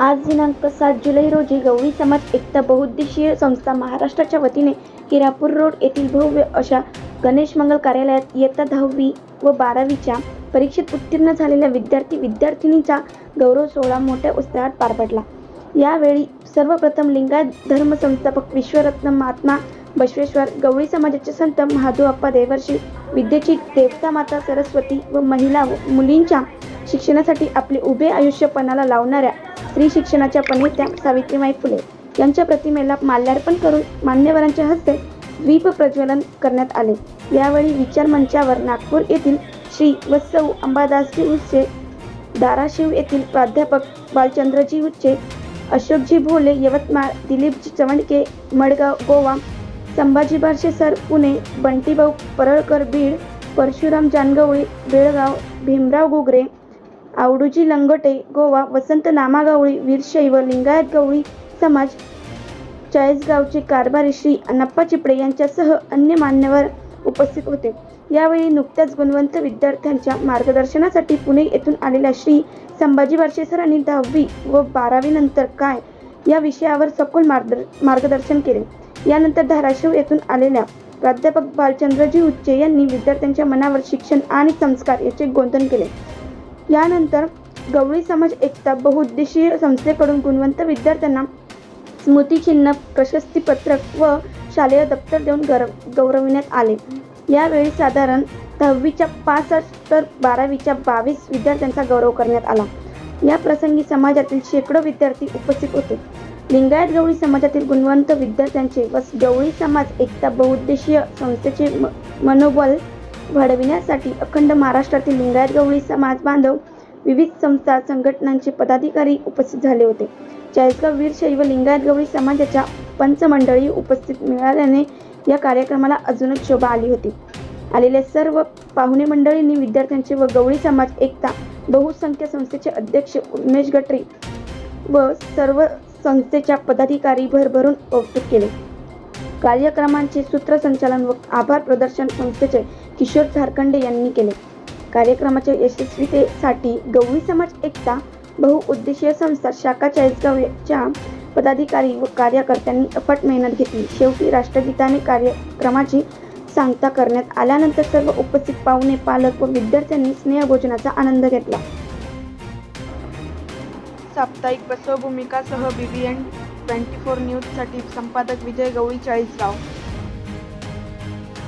आज दिनांक 7 जुलै रोजी गवळी समाज एकता बहुउद्देशीय संस्था महाराष्ट्राच्या वतीने हिरापूर रोड येथील भव्य अशा गणेश मंगल कार्यालयात इयत्ता 10वी व 12वीच्या परीक्षेत उत्तीर्ण झालेल्या विद्यार्थी-विद्यार्थिनींचा गौरव सोहळा मोठ्या उत्साहात पार पडला। यावेळी सर्वप्रथम लिंगायत धर्म संस्थापक विश्वरत्न महात्मा बसवेश्वर, गवळी समाजाचे संत महादेवप्पा देवर्षी, विद्येची देवता माता सरस्वती व महिला व मुलींच्या शिक्षणासाठी आपले उभे आयुष्य पणाला लावणाऱ्या स्त्री शिक्षणाच्या प्रणेत्या सावित्रीबाई फुले यांच्या प्रतिमेला माल्यार्पण करून मान्यवरांच्या हस्ते दीप प्रज्वलन करण्यात आले। यावेळी विचार मंचावर नागपूर येथील श्री व सौ अंबादासजी उच्चे, धाराशिव येथील प्राध्यापक बालचंद्रजी उच्चे, अशोकजी भोले यवतमाळ, दिलीपजी चवंडके मडगाव गोवा, संभाजी बारशे सर पुणे, बंटीभाऊ परळकर बीड, परशुराम जानगवळी बेळगाव, भीमराव गुगरे आवडूजी लंगोटे गोवा, वसंत नामागवळी वीरशैव लिंगायत गवळी समाज चाळीसगावचे कारभारी श्री अण्णाप्पा चिपळे यांच्यासह अन्य मान्यवर उपस्थित होते। यावेळी नुकत्याच गुणवंत विद्यार्थ्यांच्या मार्गदर्शनासाठी पुणे येथून आलेल्या श्री संभाजी बारशे सरांनी 10वी व 12वी नंतर काय या विषयावर सखोल मार्गदर्शन केले। यानंतर धाराशिव येथून आलेल्या प्राध्यापक बालचंद्रजी उच्चे यांनी विद्यार्थ्यांच्या मनावर शिक्षण आणि संस्कार याचे गोंधन केले। यानंतर गवळी समाज एकता बहुउद्देशीय संस्थेकडून गुणवंत विद्यार्थ्यांना स्मृतिचिन्ह, प्रशस्तीपत्रक व शालेय दप्तर देऊन गौरविण्यात आले। यावेळी साधारण 10वीच्या 65 तर 12वीच्या 22 विद्यार्थ्यांचा गौरव करण्यात आला। या प्रसंगी समाजातील शेकडो विद्यार्थी उपस्थित होते। लिंगायत गवळी समाजातील गुणवंत विद्यार्थ्यांचे व गवळी समाज एकता बहुउद्देशीय संस्थेचे मनोबल वाढविण्यासाठी अखंड महाराष्ट्रातील लिंगायत गवळी समाज बांधव, विविध संस्था संघटनांचे पदाधिकारी उपस्थित झाले होते। चाळीसगाव वीरशैव लिंगायत गवळी समाजाच्या पंचमंडळी उपस्थित मिळाल्याने या कार्यक्रमाला अजूनच शोभा आली होती। आलेल्या सर्व पाहुणे मंडळींनी विद्यार्थ्यांचे व गवळी समाज एकता बहुसंख्य संस्थेचे अध्यक्ष उमेश गटरी व सर्व संस्थेच्या पदाधिकारी भरभरून कौतुक केले। कार्यक्रमांचे सूत्रसंचालन व आभार प्रदर्शन संस्थेचे किशोर झारखंडे यांनी केले। कार्यक्रमाच्या यशस्वीतेसाठी गवळी समाज एकता बहुउद्देशीय संस्था शाखा चाळीसगावच्या पदाधिकारी व कार्यकर्त्यांनी अफाट मेहनत घेतली। शेवटी राष्ट्रगीताने कार्यक्रमाची सांगता करण्यात आल्यानंतर सर्व उपस्थित पाहुणे, पालक व विद्यार्थ्यांनी स्नेहभोजनाचा आनंद घेतला। साप्ताहिक बसव भूमिकासह BBN 24 न्यूजसाठी संपादक विजय गवळी, चाळीसगाव।